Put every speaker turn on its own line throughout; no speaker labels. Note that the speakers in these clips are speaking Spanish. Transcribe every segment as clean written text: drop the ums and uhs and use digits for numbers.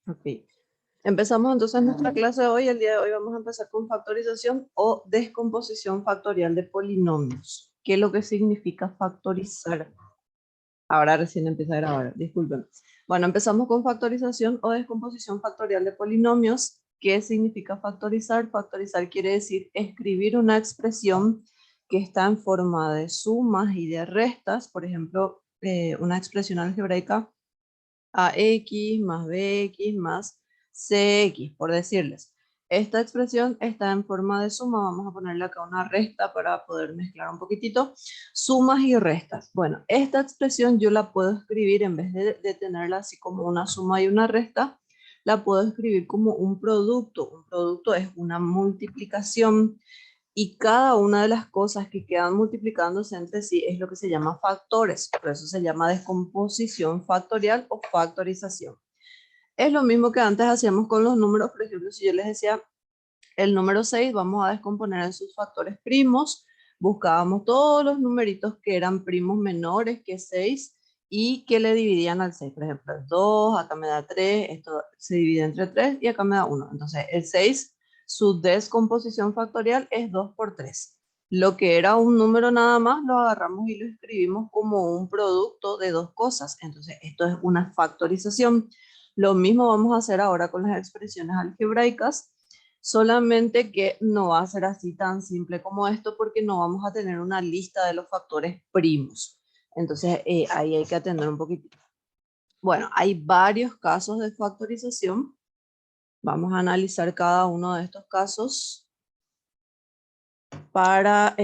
Ok. Empezamos entonces nuestra clase de hoy. El día de hoy vamos a empezar con factorización o descomposición factorial de polinomios. ¿Qué es lo que significa factorizar? Ahora recién empieza a grabar, disculpen. Bueno, empezamos con factorización o descomposición factorial de polinomios. ¿Qué significa factorizar? Factorizar quiere decir escribir una expresión que está en forma de sumas y de restas. Por ejemplo, una expresión algebraica ax más bx más cx, por decirles. Esta expresión está en forma de suma, vamos a ponerle acá una resta para poder mezclar un poquitito. Sumas y restas. Bueno, esta expresión yo la puedo escribir, en vez de tenerla así como una suma y una resta, la puedo escribir como un producto. Un producto es una multiplicación y cada una de las cosas que quedan multiplicándose entre sí es lo que se llama factores. Por eso se llama descomposición factorial o factorización. Es lo mismo que antes hacíamos con los números. Por ejemplo, si yo les decía el número 6, vamos a descomponer en sus factores primos. Buscábamos todos los numeritos que eran primos menores que 6 y que le dividían al 6. Por ejemplo, el 2, acá me da 3, esto se divide entre 3 y acá me da 1. Entonces, el 6, su descomposición factorial es 2 por 3. Lo que era un número nada más, lo agarramos y lo escribimos como un producto de dos cosas. Entonces, esto es una factorización. Lo mismo vamos a hacer ahora con las expresiones algebraicas. Solamente que no va a ser así tan simple como esto porque no vamos a tener una lista de los factores primos. Entonces ahí hay que atender un poquitito. Bueno, hay varios casos de factorización. Vamos a analizar cada uno de estos casos para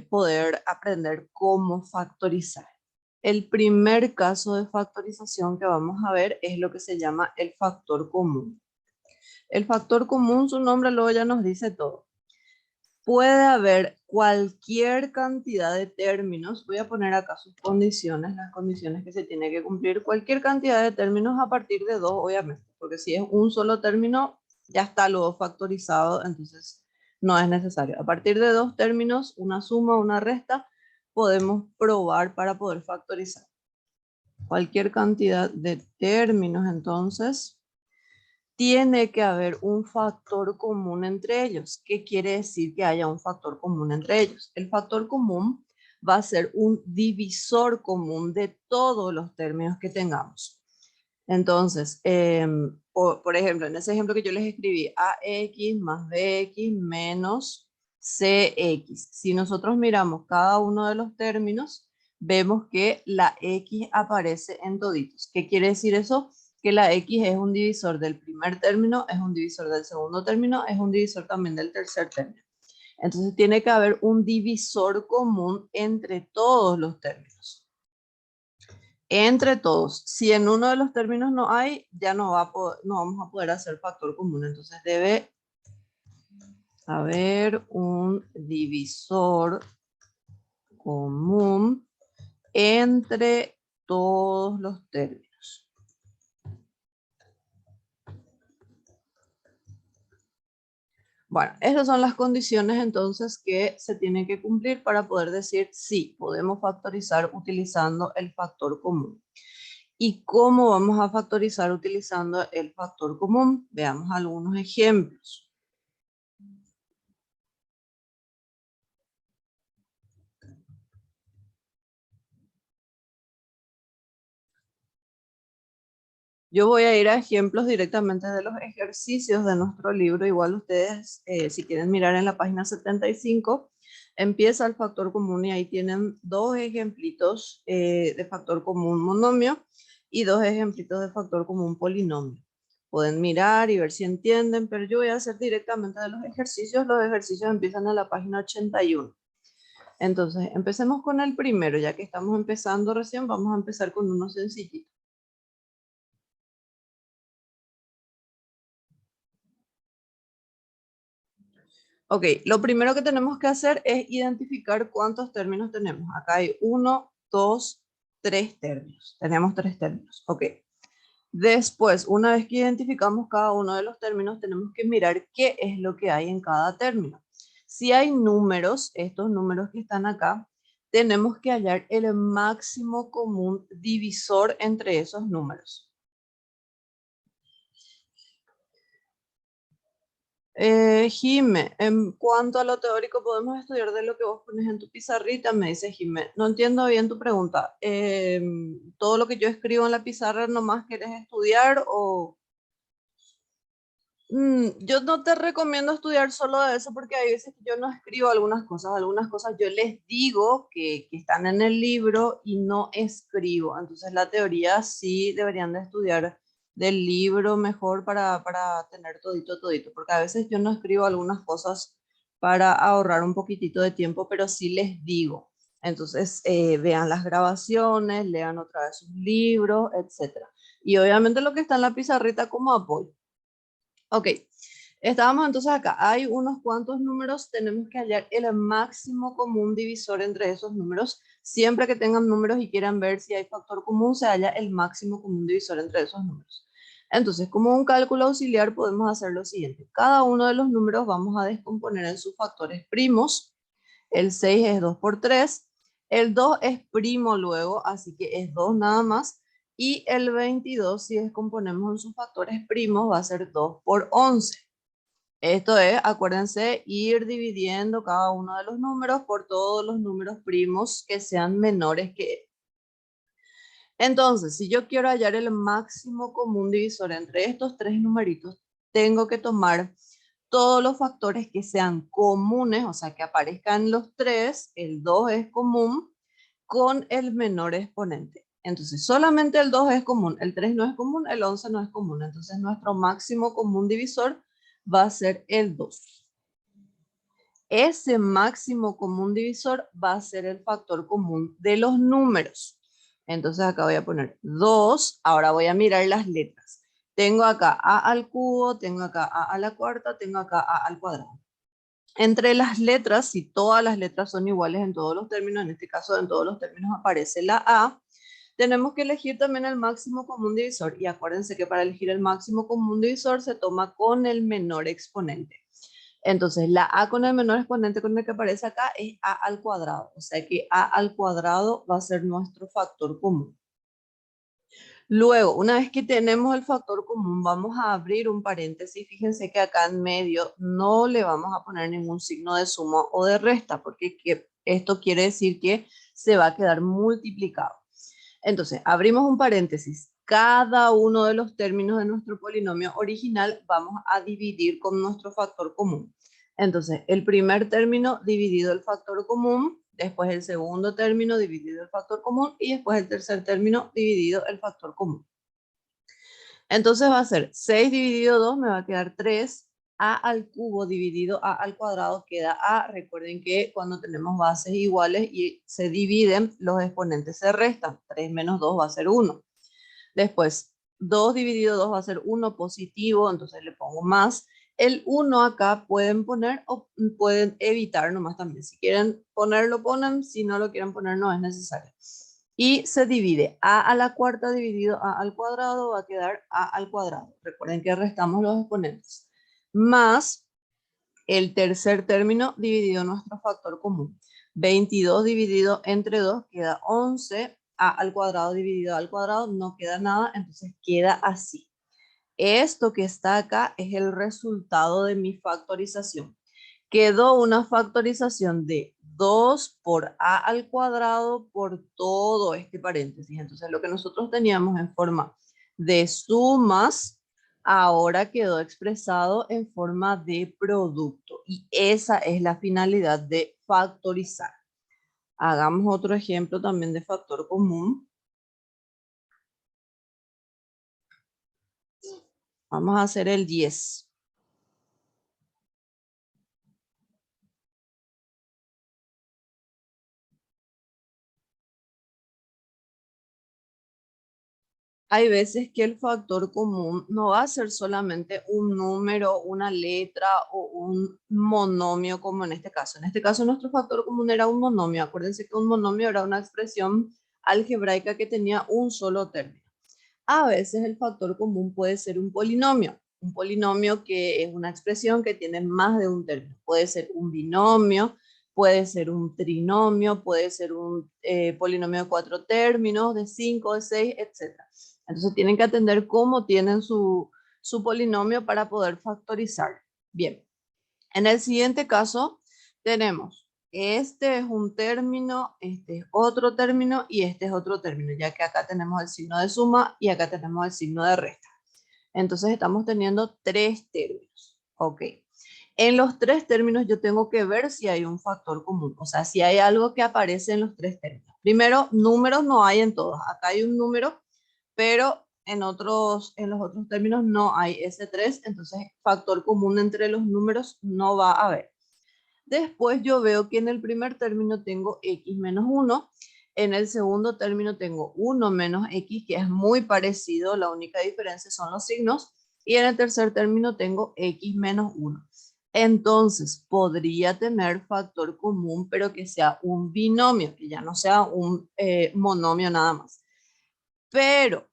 poder aprender cómo factorizar. El primer caso de factorización que vamos a ver es lo que se llama el factor común. El factor común, su nombre luego ya nos dice todo. Puede haber cualquier cantidad de términos. Voy a poner acá sus condiciones, las condiciones que se tiene que cumplir. Cualquier cantidad de términos a partir de 2, obviamente. Porque si es un solo término, ya está luego factorizado, entonces no es necesario. A partir de 2 términos, una suma, una resta, podemos probar para poder factorizar. Cualquier cantidad de términos, entonces tiene que haber un factor común entre ellos. ¿Qué quiere decir que haya un factor común entre ellos? El factor común va a ser un divisor común de todos los términos que tengamos. Entonces, por ejemplo, en ese ejemplo que yo les escribí, ax más bx menos cx. Si nosotros miramos cada uno de los términos, vemos que la x aparece en toditos. ¿Qué quiere decir eso? Que la x es un divisor del primer término, es un divisor del segundo término, es un divisor también del tercer término. Entonces tiene que haber un divisor común entre todos los términos. Entre todos. Si en uno de los términos no hay, ya no vamos a poder hacer factor común. Entonces debe haber un divisor común entre todos los términos. Bueno, esas son las condiciones entonces que se tienen que cumplir para poder decir sí, podemos factorizar utilizando el factor común. ¿Y cómo vamos a factorizar utilizando el factor común? Veamos algunos ejemplos. Yo voy a ir a ejemplos directamente de los ejercicios de nuestro libro. Igual ustedes, si quieren mirar en la página 75, empieza el factor común y ahí tienen dos ejemplitos de factor común monomio y dos ejemplitos de factor común polinomio. Pueden mirar y ver si entienden, pero yo voy a hacer directamente de los ejercicios. Los ejercicios empiezan en la página 81. Entonces, empecemos con el primero. Ya que estamos empezando recién, vamos a empezar con uno sencillito. Ok, lo primero que tenemos que hacer es identificar cuántos términos tenemos. Acá hay 1, 2, 3 términos. Tenemos 3 términos. Ok. Después, una vez que identificamos cada uno de los términos, tenemos que mirar qué es lo que hay en cada término. Si hay números, estos números que están acá, tenemos que hallar el máximo común divisor entre esos números. Jime, en cuanto a lo teórico, podemos estudiar de lo que vos pones en tu pizarrita, me dice Jime. No entiendo bien tu pregunta. ¿Todo lo que yo escribo en la pizarra nomás querés estudiar o...? Yo no te recomiendo estudiar solo de eso porque hay veces que yo no escribo algunas cosas yo les digo que están en el libro y no escribo. Entonces la teoría sí deberían de estudiar del libro mejor para tener todito, todito, porque a veces yo no escribo algunas cosas para ahorrar un poquitito de tiempo, pero sí les digo. Entonces vean las grabaciones, lean otra vez sus libros, etcétera. Y obviamente lo que está en la pizarrita como apoyo. Ok, estábamos entonces acá. Hay unos cuantos números, tenemos que hallar el máximo común divisor entre esos números. Siempre que tengan números y quieran ver si hay factor común, se halla el máximo común divisor entre esos números. Entonces, como un cálculo auxiliar, podemos hacer lo siguiente. Cada uno de los números vamos a descomponer en sus factores primos. El 6 es 2 por 3. El 2 es primo luego, así que es 2 nada más. Y el 22, si descomponemos en sus factores primos, va a ser 2 por 11. Esto es, acuérdense, ir dividiendo cada uno de los números por todos los números primos que sean menores que... Entonces, si yo quiero hallar el máximo común divisor entre estos tres numeritos, tengo que tomar todos los factores que sean comunes, o sea, que aparezcan los tres, el 2 es común, con el menor exponente. Entonces, solamente el 2 es común, el 3 no es común, el 11 no es común. Entonces, nuestro máximo común divisor va a ser el 2. Ese máximo común divisor va a ser el factor común de los números. Entonces, acá voy a poner 2. Ahora voy a mirar las letras. Tengo acá a al cubo, tengo acá a la cuarta, tengo acá a al cuadrado. Entre las letras, si todas las letras son iguales en todos los términos, en este caso en todos los términos aparece la A, tenemos que elegir también el máximo común divisor. Y acuérdense que para elegir el máximo común divisor se toma con el menor exponente. Entonces, la A con el menor exponente con el que aparece acá es A al cuadrado. O sea que A al cuadrado va a ser nuestro factor común. Luego, una vez que tenemos el factor común, vamos a abrir un paréntesis. Fíjense que acá en medio no le vamos a poner ningún signo de suma o de resta, porque esto quiere decir que se va a quedar multiplicado. Entonces, abrimos un paréntesis. Cada uno de los términos de nuestro polinomio original vamos a dividir con nuestro factor común. Entonces, el primer término dividido el factor común, después el segundo término dividido el factor común y después el tercer término dividido el factor común. Entonces va a ser 6 dividido 2, me va a quedar 3. A al cubo dividido A al cuadrado queda A. Recuerden que cuando tenemos bases iguales y se dividen, los exponentes se restan. 3 menos 2 va a ser 1. Después, 2 dividido 2 va a ser 1 positivo, entonces le pongo más. El 1 acá pueden poner o pueden evitar nomás también. Si quieren ponerlo, ponen. Si no lo quieren poner, no es necesario. Y se divide a la cuarta dividido a al cuadrado, va a quedar a al cuadrado. Recuerden que restamos los exponentes. Más el tercer término dividido nuestro factor común. 22 dividido entre 2 queda 11. A al cuadrado dividido al cuadrado no queda nada, entonces queda así. Esto que está acá es el resultado de mi factorización. Quedó una factorización de 2 por a al cuadrado por todo este paréntesis. Entonces lo que nosotros teníamos en forma de sumas, ahora quedó expresado en forma de producto. Y esa es la finalidad de factorizar. Hagamos otro ejemplo también de factor común. Vamos a hacer el 10. Hay veces que el factor común no va a ser solamente un número, una letra o un monomio como en este caso. En este caso nuestro factor común era un monomio. Acuérdense que un monomio era una expresión algebraica que tenía un solo término. A veces el factor común puede ser un polinomio. Un polinomio que es una expresión que tiene más de un término. Puede ser un binomio, puede ser un trinomio, puede ser un polinomio de 4 términos, de 5, de 6, etc. Entonces tienen que atender cómo tienen su polinomio para poder factorizar. Bien, En el siguiente caso tenemos, este es un término, este es otro término y este es otro término, ya que acá tenemos el signo de suma y acá tenemos el signo de resta. Entonces estamos teniendo tres términos. Ok. En los tres términos yo tengo que ver si hay un factor común, o sea, si hay algo que aparece en los tres términos. Primero, números no hay en todos. Acá hay un número, pero en los otros términos no hay ese 3, entonces factor común entre los números no va a haber. Después yo veo que en el primer término tengo x menos 1, en el segundo término tengo 1 menos x, que es muy parecido, la única diferencia son los signos, y en el tercer término tengo x menos 1. Entonces, podría tener factor común, pero que sea un binomio, que ya no sea un monomio nada más. Pero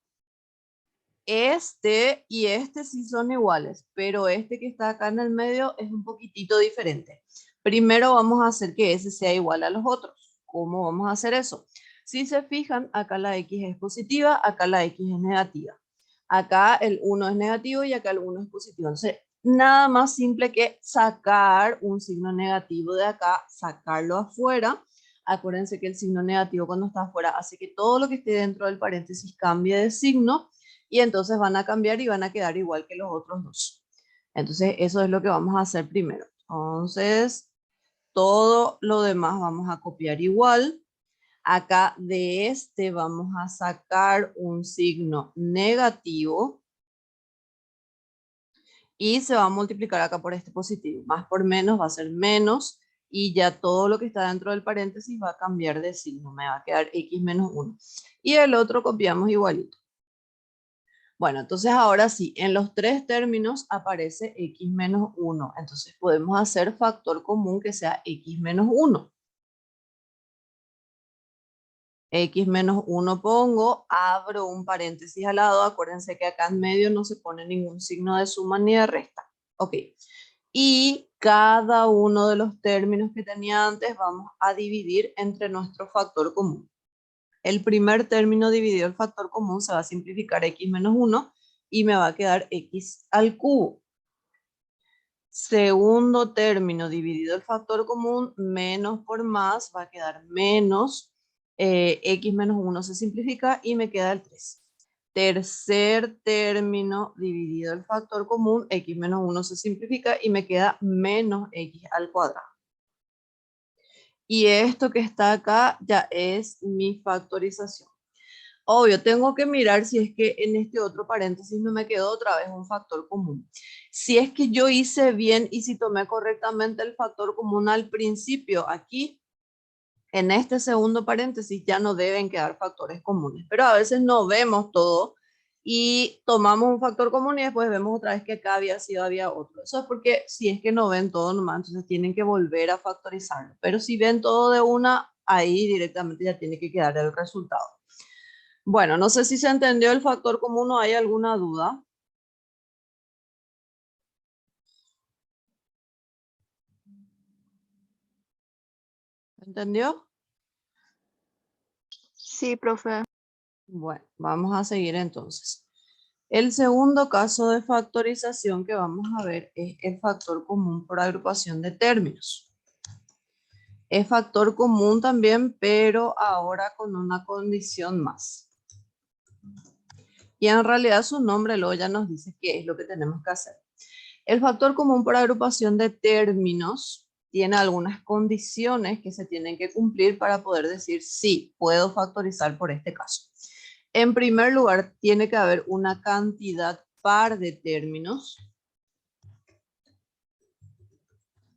este y este sí son iguales, pero este que está acá en el medio es un poquitito diferente. Primero vamos a hacer que ese sea igual a los otros. ¿Cómo vamos a hacer eso? Si se fijan, acá la x es positiva, acá la x es negativa. Acá el 1 es negativo y acá el 1 es positivo. Entonces, nada más simple que sacar un signo negativo de acá, sacarlo afuera. Acuérdense que el signo negativo cuando está afuera hace que todo lo que esté dentro del paréntesis cambie de signo y entonces van a cambiar y van a quedar igual que los otros dos. Entonces, eso es lo que vamos a hacer primero. Entonces, todo lo demás vamos a copiar igual. Acá de este vamos a sacar un signo negativo y se va a multiplicar acá por este positivo. Más por menos va a ser menos y ya todo lo que está dentro del paréntesis va a cambiar de signo. Me va a quedar x menos 1. Y el otro copiamos igualito. Bueno, entonces ahora sí, en los tres términos aparece x menos 1. Entonces podemos hacer factor común que sea x menos 1. X menos 1 pongo, abro un paréntesis al lado. Acuérdense que acá en medio no se pone ningún signo de suma ni de resta. Ok. Y cada uno de los términos que tenía antes vamos a dividir entre nuestro factor común. El primer término dividido el factor común se va a simplificar x menos 1 y me va a quedar x al cubo. Segundo término dividido el factor común, menos por más, va a quedar menos, x menos 1 se simplifica y me queda el 3. Tercer término dividido el factor común, x menos 1 se simplifica y me queda menos x al cuadrado. Y esto que está acá ya es mi factorización. Obvio, tengo que mirar si es que en este otro paréntesis no me quedó otra vez un factor común. Si es que yo hice bien y si tomé correctamente el factor común al principio, aquí, en este segundo paréntesis, ya no deben quedar factores comunes. Pero a veces no vemos todo y tomamos un factor común y después vemos otra vez que acá había otro. Eso es porque si es que no ven todo nomás, entonces tienen que volver a factorizarlo. Pero si ven todo de una, ahí directamente ya tiene que quedar el resultado. Bueno, no sé si se entendió el factor común o hay alguna duda. ¿Entendió?
Sí, profe.
Bueno, vamos a seguir entonces. El segundo caso de factorización que vamos a ver es el factor común por agrupación de términos. Es factor común también, pero ahora con una condición más. Y en realidad su nombre luego ya nos dice qué es lo que tenemos que hacer. El factor común por agrupación de términos tiene algunas condiciones que se tienen que cumplir para poder decir sí, puedo factorizar por este caso. En primer lugar, tiene que haber una cantidad par de términos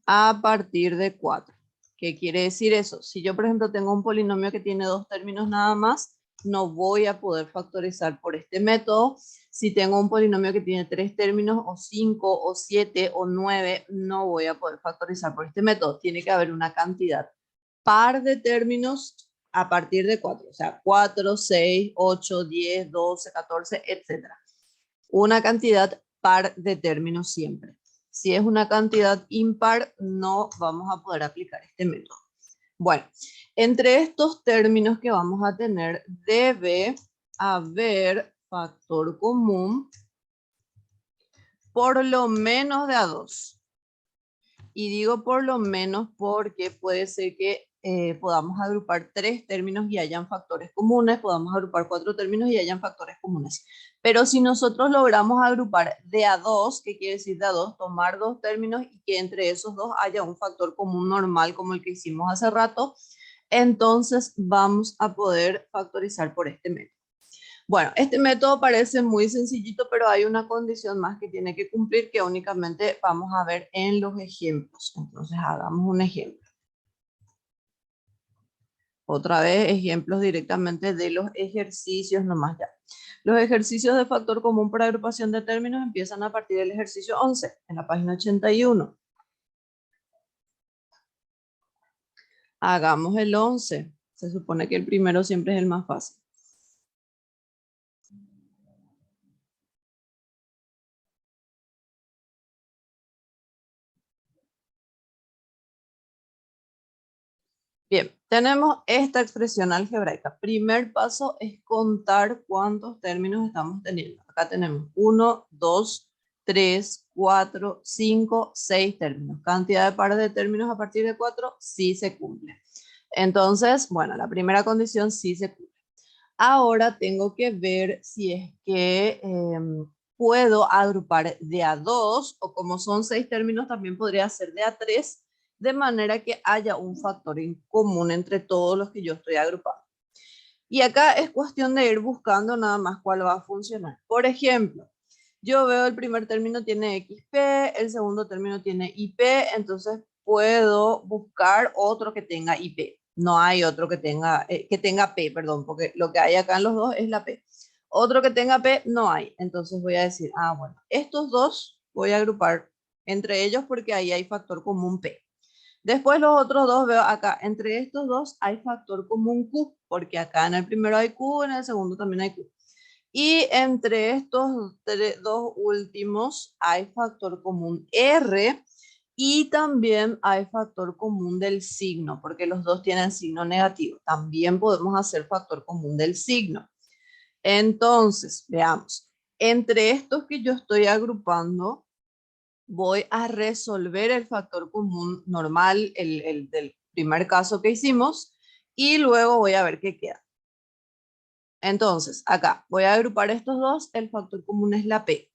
a partir de 4. ¿Qué quiere decir eso? Si yo, por ejemplo, tengo un polinomio que tiene dos términos nada más, no voy a poder factorizar por este método. Si tengo un polinomio que tiene 3 términos, o 5, o 7, o 9, no voy a poder factorizar por este método. Tiene que haber una cantidad par de términos a partir de 4. O sea, 4, 6, 8, 10, 12, 14, etc. Una cantidad par de términos siempre. Si es una cantidad impar, no vamos a poder aplicar este método. Bueno, entre estos términos que vamos a tener, debe haber factor común por lo menos de a 2. Y digo por lo menos porque puede ser que podamos agrupar 3 términos y hayan factores comunes, podamos agrupar 4 términos y hayan factores comunes. Pero si nosotros logramos agrupar de a 2, ¿qué quiere decir de a 2? Tomar 2 términos y que entre esos 2 haya un factor común normal como el que hicimos hace rato, entonces vamos a poder factorizar por este método. Bueno, este método parece muy sencillito, pero hay una condición más que tiene que cumplir que únicamente vamos a ver en los ejemplos. Entonces, hagamos un ejemplo. Otra vez, ejemplos directamente de los ejercicios nomás ya. Los ejercicios de factor común para agrupación de términos empiezan a partir del ejercicio 11, en la página 81. Hagamos el 11. Se supone que el primero siempre es el más fácil. Bien, tenemos esta expresión algebraica. Primer paso es contar cuántos términos estamos teniendo. Acá tenemos 1, 2, 3, 4, 5, 6 términos. Cantidad de pares de términos a partir de 4 sí se cumple. Entonces, bueno, la primera condición sí se cumple. Ahora tengo que ver si es que puedo agrupar de a 2 o como son 6 términos también podría ser de a 3 de manera que haya un factor en común entre todos los que yo estoy agrupando. Y acá es cuestión de ir buscando nada más cuál va a funcionar. Por ejemplo, yo veo el primer término tiene XP, el segundo término tiene IP, entonces puedo buscar otro que tenga IP. No hay otro que tenga P, perdón, porque lo que hay acá en los dos es la P. Otro que tenga P no hay. Entonces voy a decir, bueno, estos dos voy a agrupar entre ellos porque ahí hay factor común P. Después los otros dos veo acá, entre estos dos hay factor común Q, porque acá en el primero hay Q, en el segundo también hay Q. Y entre estos dos últimos hay factor común R y también hay factor común del signo, porque los dos tienen signo negativo. También podemos hacer factor común del signo. Entonces, veamos, entre estos que yo estoy agrupando, voy a resolver el factor común normal, el del primer caso que hicimos, y luego voy a ver qué queda. Entonces, acá voy a agrupar estos dos, el factor común es la P.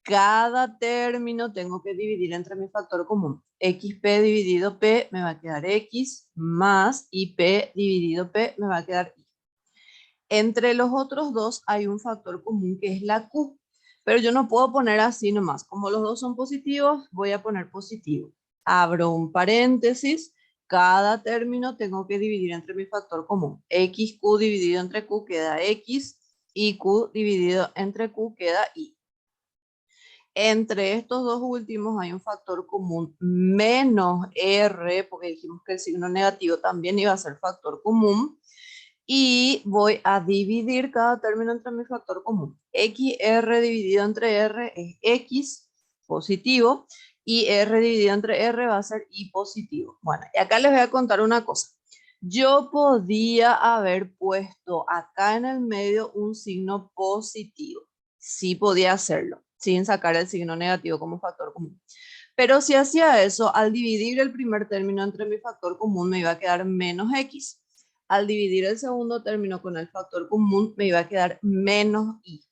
Cada término tengo que dividir entre mi factor común. XP dividido P me va a quedar X, más IP dividido P me va a quedar Y. Entre los otros dos hay un factor común que es la Q, pero yo no puedo poner así nomás. Como los dos son positivos, voy a poner positivo. Abro un paréntesis. Cada término tengo que dividir entre mi factor común. XQ dividido entre Q queda X y Q dividido entre Q queda Y. Entre estos dos últimos hay un factor común menos R, porque dijimos que el signo negativo también iba a ser factor común. Y voy a dividir cada término entre mi factor común. XR dividido entre R es X positivo y R dividido entre R va a ser Y positivo. Bueno, y acá les voy a contar una cosa. Yo podía haber puesto acá en el medio un signo positivo. Sí podía hacerlo, sin sacar el signo negativo como factor común. Pero si hacía eso, al dividir el primer término entre mi factor común me iba a quedar menos X. Al dividir el segundo término con el factor común me iba a quedar menos Y.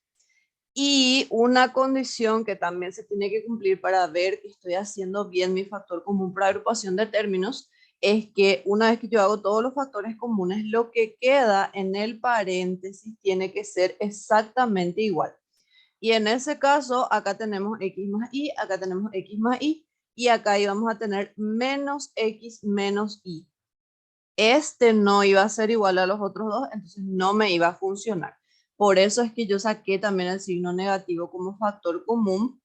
Y una condición que también se tiene que cumplir para ver que estoy haciendo bien mi factor común para agrupación de términos es que una vez que yo hago todos los factores comunes, lo que queda en el paréntesis tiene que ser exactamente igual. Y en ese caso, acá tenemos X más Y, acá tenemos X más Y, y acá íbamos a tener menos X menos Y. Este no iba a ser igual a los otros dos, entonces no me iba a funcionar. Por eso es que yo saqué también el signo negativo como factor común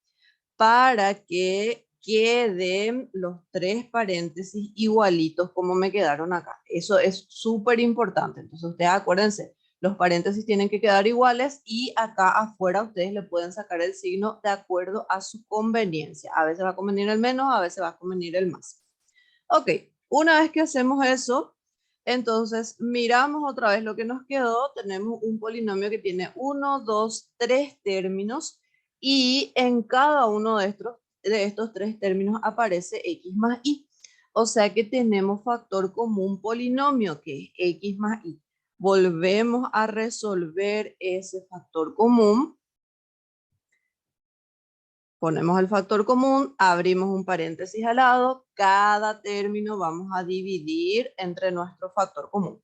para que queden los tres paréntesis igualitos como me quedaron acá. Eso es súper importante. Entonces ustedes acuérdense, los paréntesis tienen que quedar iguales y acá afuera ustedes le pueden sacar el signo de acuerdo a su conveniencia. A veces va a convenir el menos, a veces va a convenir el más. Ok, una vez que hacemos eso, entonces miramos otra vez lo que nos quedó. Tenemos un polinomio que tiene 1, 2, 3 términos y en cada uno de de estos tres términos aparece x más y. O sea que tenemos factor común polinomio, que es x más y. Volvemos a resolver ese factor común. Ponemos el factor común, abrimos un paréntesis al lado, cada término vamos a dividir entre nuestro factor común.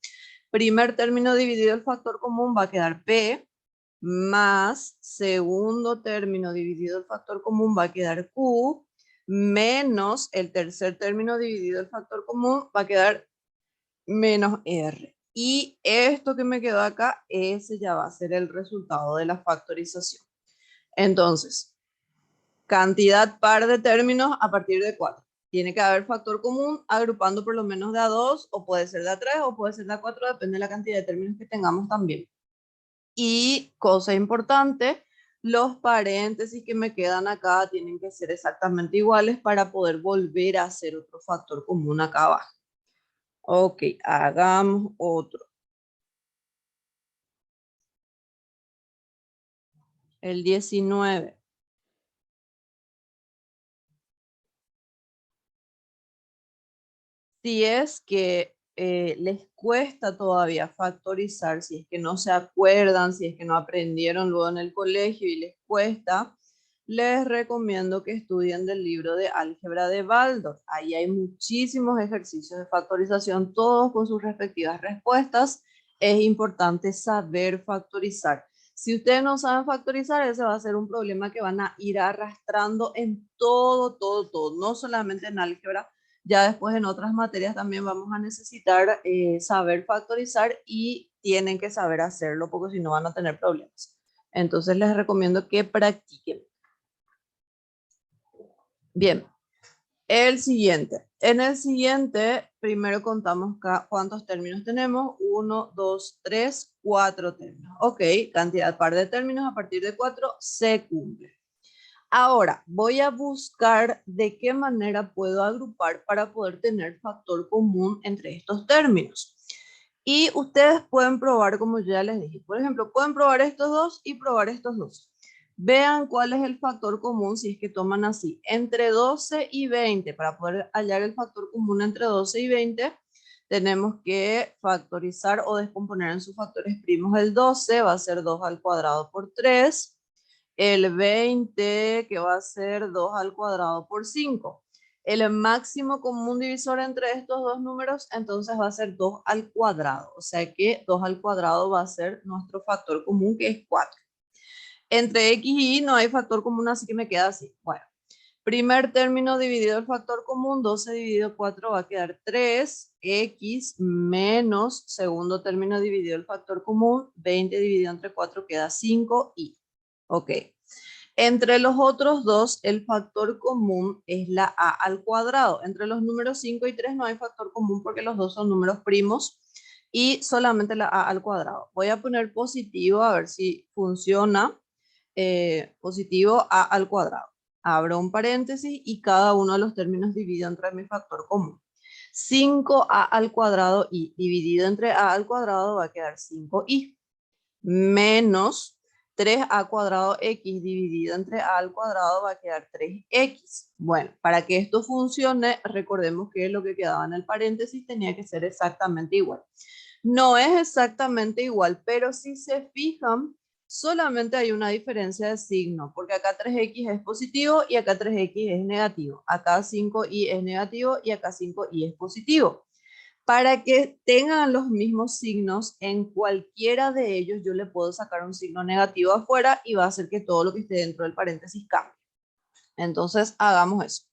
Primer término dividido el factor común va a quedar P, más segundo término dividido el factor común va a quedar Q, menos el tercer término dividido el factor común va a quedar menos R. Y esto que me quedó acá, ese ya va a ser el resultado de la factorización. Entonces, cantidad par de términos a partir de 4. Tiene que haber factor común agrupando por lo menos de a 2, o puede ser de a 3, o puede ser de a 4, depende de la cantidad de términos que tengamos también. Y cosa importante, los paréntesis que me quedan acá tienen que ser exactamente iguales para poder volver a hacer otro factor común acá abajo. Ok, hagamos otro. El 19. Si es que les cuesta todavía factorizar, si es que no se acuerdan, si es que no aprendieron luego en el colegio y les cuesta, les recomiendo que estudien del libro de álgebra de Baldor. Ahí hay muchísimos ejercicios de factorización, todos con sus respectivas respuestas. Es importante saber factorizar. Si ustedes no saben factorizar, ese va a ser un problema que van a ir arrastrando en todo, no solamente en álgebra. Ya después en otras materias también vamos a necesitar saber factorizar y tienen que saber hacerlo porque si no van a tener problemas. Entonces les recomiendo que practiquen. Bien, el siguiente. En el siguiente, primero contamos cuántos términos tenemos. 1, 2, 3, 4 términos. Ok, cantidad par de términos a partir de 4 se cumple. Ahora, voy a buscar de qué manera puedo agrupar para poder tener factor común entre estos términos. Y ustedes pueden probar, como ya les dije. Por ejemplo, pueden probar estos dos y probar estos dos. Vean cuál es el factor común si es que toman así. Entre 12 y 20, para poder hallar el factor común entre 12 y 20, tenemos que factorizar o descomponer en sus factores primos el 12, va a ser 2 al cuadrado por 3. El 20, que va a ser 2 al cuadrado por 5. El máximo común divisor entre estos dos números, entonces va a ser 2 al cuadrado. O sea que 2 al cuadrado va a ser nuestro factor común, que es 4. Entre x y y no hay factor común, así que me queda así. Bueno, primer término dividido el factor común, 12 dividido 4 va a quedar 3x menos segundo término dividido el factor común, 20 dividido entre 4 queda 5y. Ok. Entre los otros dos, el factor común es la a al cuadrado. Entre los números 5 y 3 no hay factor común porque los dos son números primos y solamente la a al cuadrado. Voy a poner positivo a ver si funciona. Positivo a al cuadrado. Abro un paréntesis y cada uno de los términos dividido entre mi factor común. 5a al cuadrado y dividido entre a al cuadrado va a quedar 5y menos 3a cuadrado x dividido entre a al cuadrado va a quedar 3x. Bueno, para que esto funcione, recordemos que lo que quedaba en el paréntesis tenía que ser exactamente igual. No es exactamente igual, pero si se fijan, solamente hay una diferencia de signo, porque acá 3x es positivo y acá 3x es negativo. Acá 5y es negativo y acá 5y es positivo. Para que tengan los mismos signos, en cualquiera de ellos yo le puedo sacar un signo negativo afuera y va a hacer que todo lo que esté dentro del paréntesis cambie. Entonces, hagamos eso.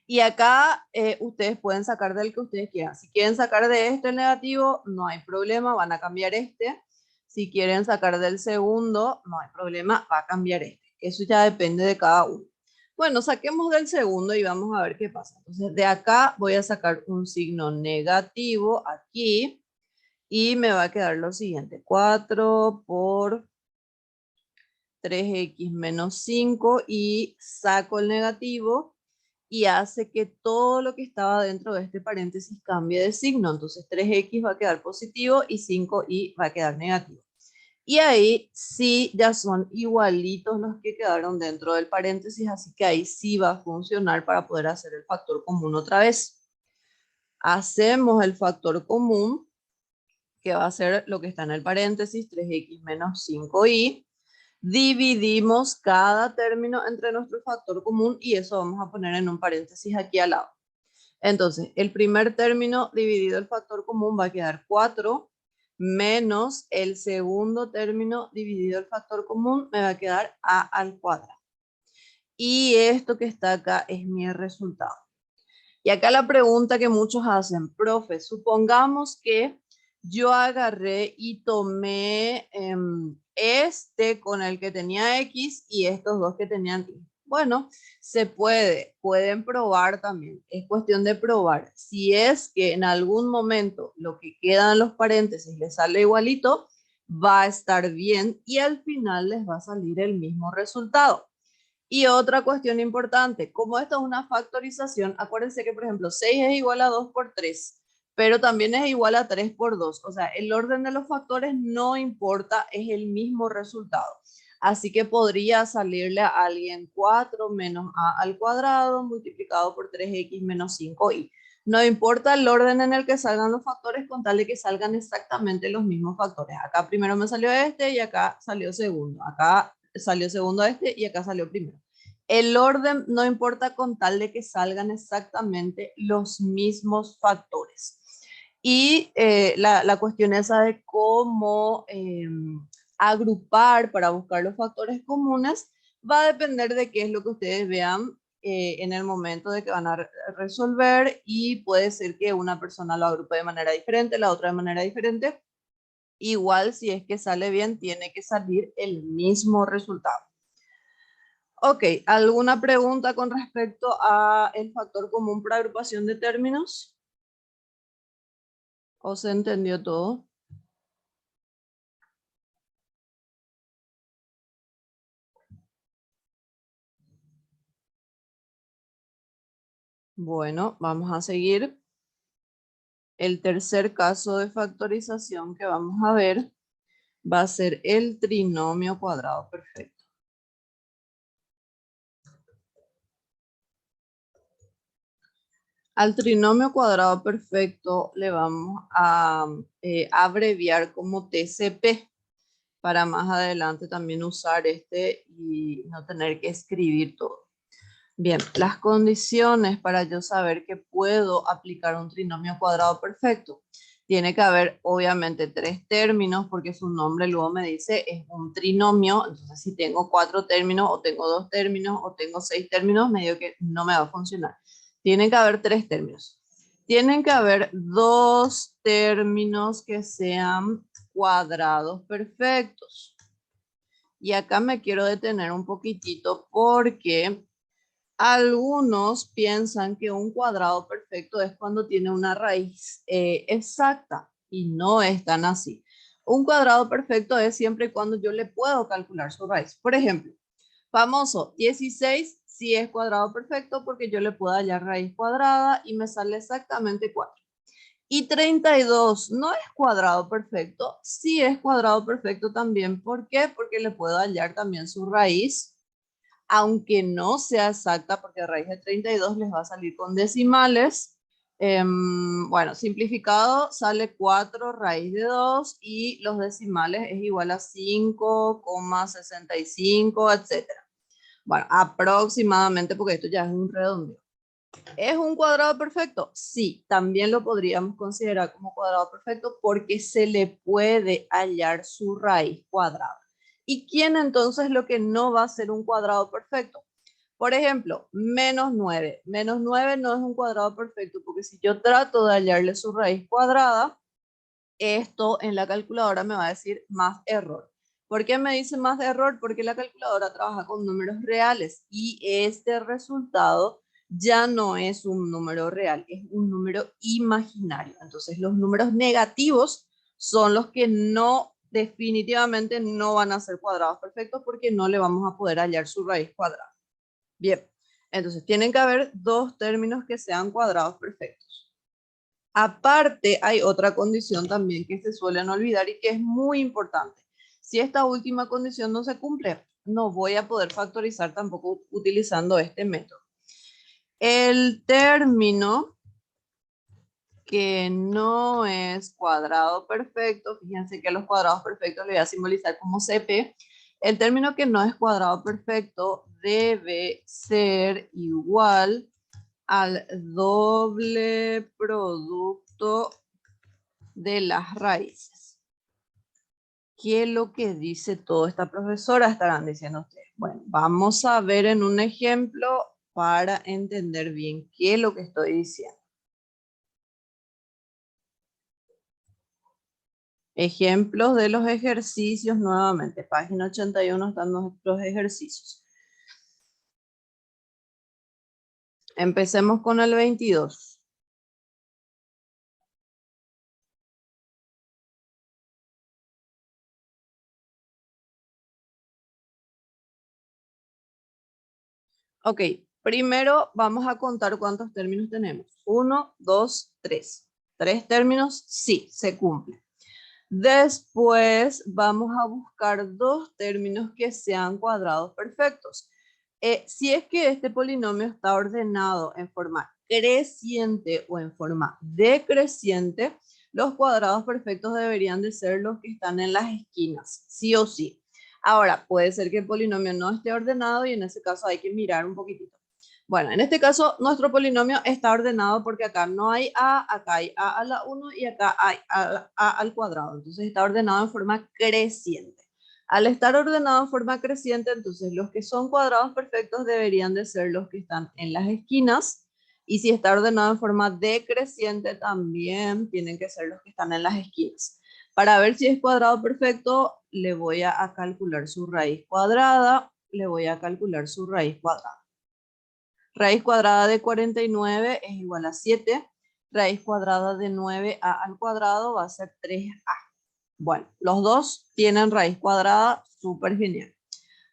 Y acá ustedes pueden sacar del que ustedes quieran. Si quieren sacar de este el negativo, no hay problema, van a cambiar este. Si quieren sacar del segundo, no hay problema, va a cambiar este. Eso ya depende de cada uno. Bueno, saquemos del segundo y vamos a ver qué pasa. Entonces, de acá voy a sacar un signo negativo aquí y me va a quedar lo siguiente. 4 por 3x menos 5 y saco el negativo y hace que todo lo que estaba dentro de este paréntesis cambie de signo. Entonces 3x va a quedar positivo y 5y va a quedar negativo. Y ahí sí ya son igualitos los que quedaron dentro del paréntesis, así que ahí sí va a funcionar para poder hacer el factor común otra vez. Hacemos el factor común, que va a ser lo que está en el paréntesis, 3x menos 5y. Dividimos cada término entre nuestro factor común y eso vamos a poner en un paréntesis aquí al lado. Entonces, el primer término dividido el factor común va a quedar 4 menos el segundo término dividido el factor común me va a quedar a al cuadrado. Y esto que está acá es mi resultado. Y acá la pregunta que muchos hacen, profe, supongamos que yo agarré y tomé este con el que tenía X y estos dos que tenían Y. Bueno, se pueden probar también. Es cuestión de probar. Si es que en algún momento lo que queda en los paréntesis les sale igualito, va a estar bien y al final les va a salir el mismo resultado. Y otra cuestión importante, como esto es una factorización, acuérdense que, por ejemplo, 6 es igual a 2 por 3, pero también es igual a 3 por 2. O sea, el orden de los factores no importa, es el mismo resultado. Así que podría salirle a alguien 4 menos a al cuadrado multiplicado por 3x menos 5y. No importa el orden en el que salgan los factores con tal de que salgan exactamente los mismos factores. Acá primero me salió este y acá salió segundo. Acá salió segundo este y acá salió primero. El orden no importa con tal de que salgan exactamente los mismos factores. Y la cuestión esa de cómo agrupar para buscar los factores comunes va a depender de qué es lo que ustedes vean en el momento de que van a resolver y puede ser que una persona lo agrupe de manera diferente, la otra de manera diferente. Igual si es que sale bien, tiene que salir el mismo resultado. Ok, ¿alguna pregunta con respecto a el factor común para agrupación de términos? ¿O se entendió todo? Bueno, vamos a seguir. El tercer caso de factorización que vamos a ver va a ser el trinomio cuadrado perfecto. Al trinomio cuadrado perfecto le vamos a abreviar como TCP para más adelante también usar este y no tener que escribir todo. Bien, las condiciones para yo saber que puedo aplicar un trinomio cuadrado perfecto. Tiene que haber obviamente 3 términos porque su nombre luego me dice es un trinomio. Entonces si tengo 4 términos o tengo 2 términos o tengo 6 términos, medio que no me va a funcionar. Tienen que haber 3 términos. Tienen que haber 2 términos que sean cuadrados perfectos. Y acá me quiero detener un poquitito porque algunos piensan que un cuadrado perfecto es cuando tiene una raíz exacta y no es tan así. Un cuadrado perfecto es siempre y cuando yo le puedo calcular su raíz. Por ejemplo, famoso 16 sí es cuadrado perfecto porque yo le puedo hallar raíz cuadrada y me sale exactamente 4. Y 32 no es cuadrado perfecto, sí es cuadrado perfecto también. ¿Por qué? Porque le puedo hallar también su raíz, aunque no sea exacta, porque a raíz de 32 les va a salir con decimales. Bueno, simplificado sale 4 raíz de 2 y los decimales es igual a 5,65, etc. Bueno, aproximadamente, porque esto ya es un redondeo. ¿Es un cuadrado perfecto? Sí, también lo podríamos considerar como cuadrado perfecto porque se le puede hallar su raíz cuadrada. ¿Y quién entonces lo que no va a ser un cuadrado perfecto? Por ejemplo, menos 9. Menos 9 no es un cuadrado perfecto porque si yo trato de hallarle su raíz cuadrada, esto en la calculadora me va a decir más error. ¿Por qué me dice más error? Porque la calculadora trabaja con números reales y este resultado ya no es un número real, es un número imaginario. Entonces los números negativos son los que no, definitivamente no van a ser cuadrados perfectos porque no le vamos a poder hallar su raíz cuadrada. Bien, entonces tienen que haber 2 términos que sean cuadrados perfectos. Aparte, hay otra condición también que se suelen olvidar y que es muy importante. Si esta última condición no se cumple, no voy a poder factorizar tampoco utilizando este método. El término que no es cuadrado perfecto, fíjense que los cuadrados perfectos le voy a simbolizar como CP. El término que no es cuadrado perfecto debe ser igual al doble producto de las raíces. ¿Qué es lo que dice toda esta profesora? Estarán diciendo ustedes. Bueno, vamos a ver en un ejemplo para entender bien qué es lo que estoy diciendo. Ejemplos de los ejercicios nuevamente. Página 81 están nuestros ejercicios. Empecemos con el 22. Ok, primero vamos a contar cuántos términos tenemos. 1, 2, 3. 3 términos, sí, se cumple. Después vamos a buscar 2 términos que sean cuadrados perfectos. Si es que este polinomio está ordenado en forma creciente o en forma decreciente, los cuadrados perfectos deberían de ser los que están en las esquinas, sí o sí. Ahora, puede ser que el polinomio no esté ordenado y en ese caso hay que mirar un poquitito. Bueno, en este caso nuestro polinomio está ordenado porque acá no hay a, acá hay a la 1 y acá hay a al cuadrado. Entonces está ordenado en forma creciente. Al estar ordenado en forma creciente, entonces los que son cuadrados perfectos deberían de ser los que están en las esquinas. Y si está ordenado en forma decreciente, también tienen que ser los que están en las esquinas. Para ver si es cuadrado perfecto, le voy a calcular su raíz cuadrada. Le voy a calcular su raíz cuadrada. Raíz cuadrada de 49 es igual a 7. Raíz cuadrada de 9a al cuadrado va a ser 3a. Bueno, los dos tienen raíz cuadrada, súper genial.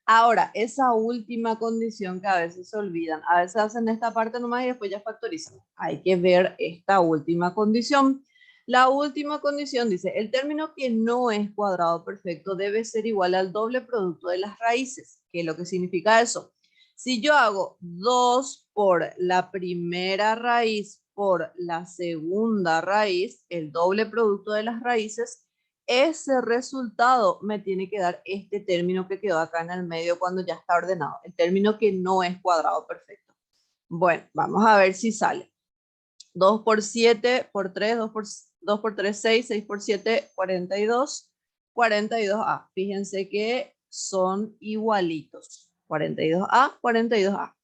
Ahora, esa última condición que a veces se olvidan, a veces hacen esta parte nomás y después ya factorizan. Hay que ver esta última condición. La última condición dice, el término que no es cuadrado perfecto debe ser igual al doble producto de las raíces. ¿Qué es lo que significa eso? Si yo hago 2 por la primera raíz por la segunda raíz, el doble producto de las raíces, ese resultado me tiene que dar este término que quedó acá en el medio cuando ya está ordenado, el término que no es cuadrado perfecto. Bueno, vamos a ver si sale. 2 por 7 por 3, 2 por 3, 6, 6 por 7, 42, 42a. Fíjense que son igualitos. 42a, 42a.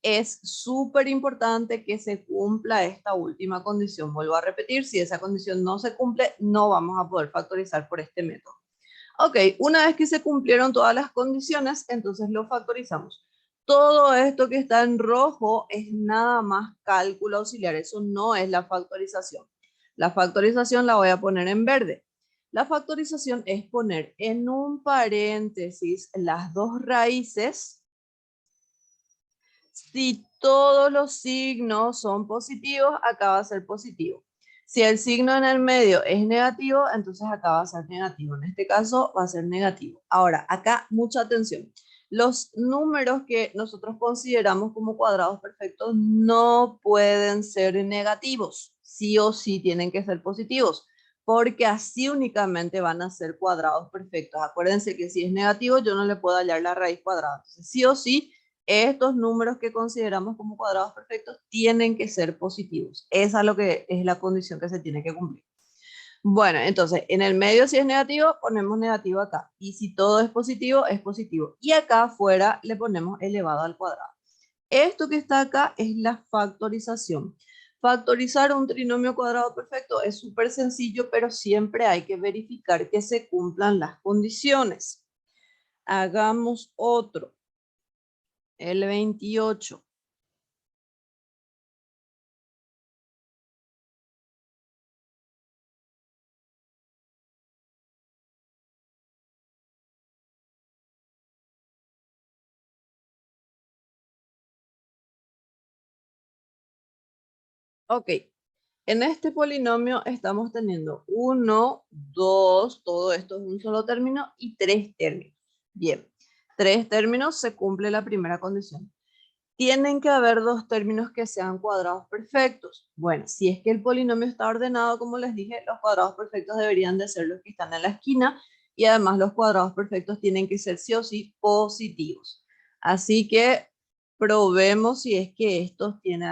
Es súper importante que se cumpla esta última condición. Vuelvo a repetir, si esa condición no se cumple, no vamos a poder factorizar por este método. Ok, una vez que se cumplieron todas las condiciones, entonces lo factorizamos. Todo esto que está en rojo es nada más cálculo auxiliar, eso no es la factorización. La factorización la voy a poner en verde. La factorización es poner en un paréntesis las dos raíces. Si todos los signos son positivos, acá va a ser positivo. Si el signo en el medio es negativo, entonces acá va a ser negativo. En este caso va a ser negativo. Ahora, acá mucha atención. Los números que nosotros consideramos como cuadrados perfectos no pueden ser negativos. Sí o sí tienen que ser positivos, porque así únicamente van a ser cuadrados perfectos. Acuérdense que si es negativo, yo no le puedo hallar la raíz cuadrada. Entonces, sí o sí, estos números que consideramos como cuadrados perfectos tienen que ser positivos. Esa es lo que es la condición que se tiene que cumplir. Bueno, entonces, en el medio si es negativo, ponemos negativo acá. Y si todo es positivo, es positivo. Y acá afuera le ponemos elevado al cuadrado. Esto que está acá es la factorización. Factorizar un trinomio cuadrado perfecto es súper sencillo, pero siempre hay que verificar que se cumplan las condiciones. Hagamos otro. El 28. Ok, En este polinomio estamos teniendo 1, 2, todo esto es un solo término y 3 términos. Bien, 3 términos, se cumple la primera condición. Tienen que haber 2 términos que sean cuadrados perfectos. Bueno, si es que el polinomio está ordenado, como les dije, los cuadrados perfectos deberían de ser los que están en la esquina y además los cuadrados perfectos tienen que ser sí o sí positivos. Así que probemos si es que estos tienen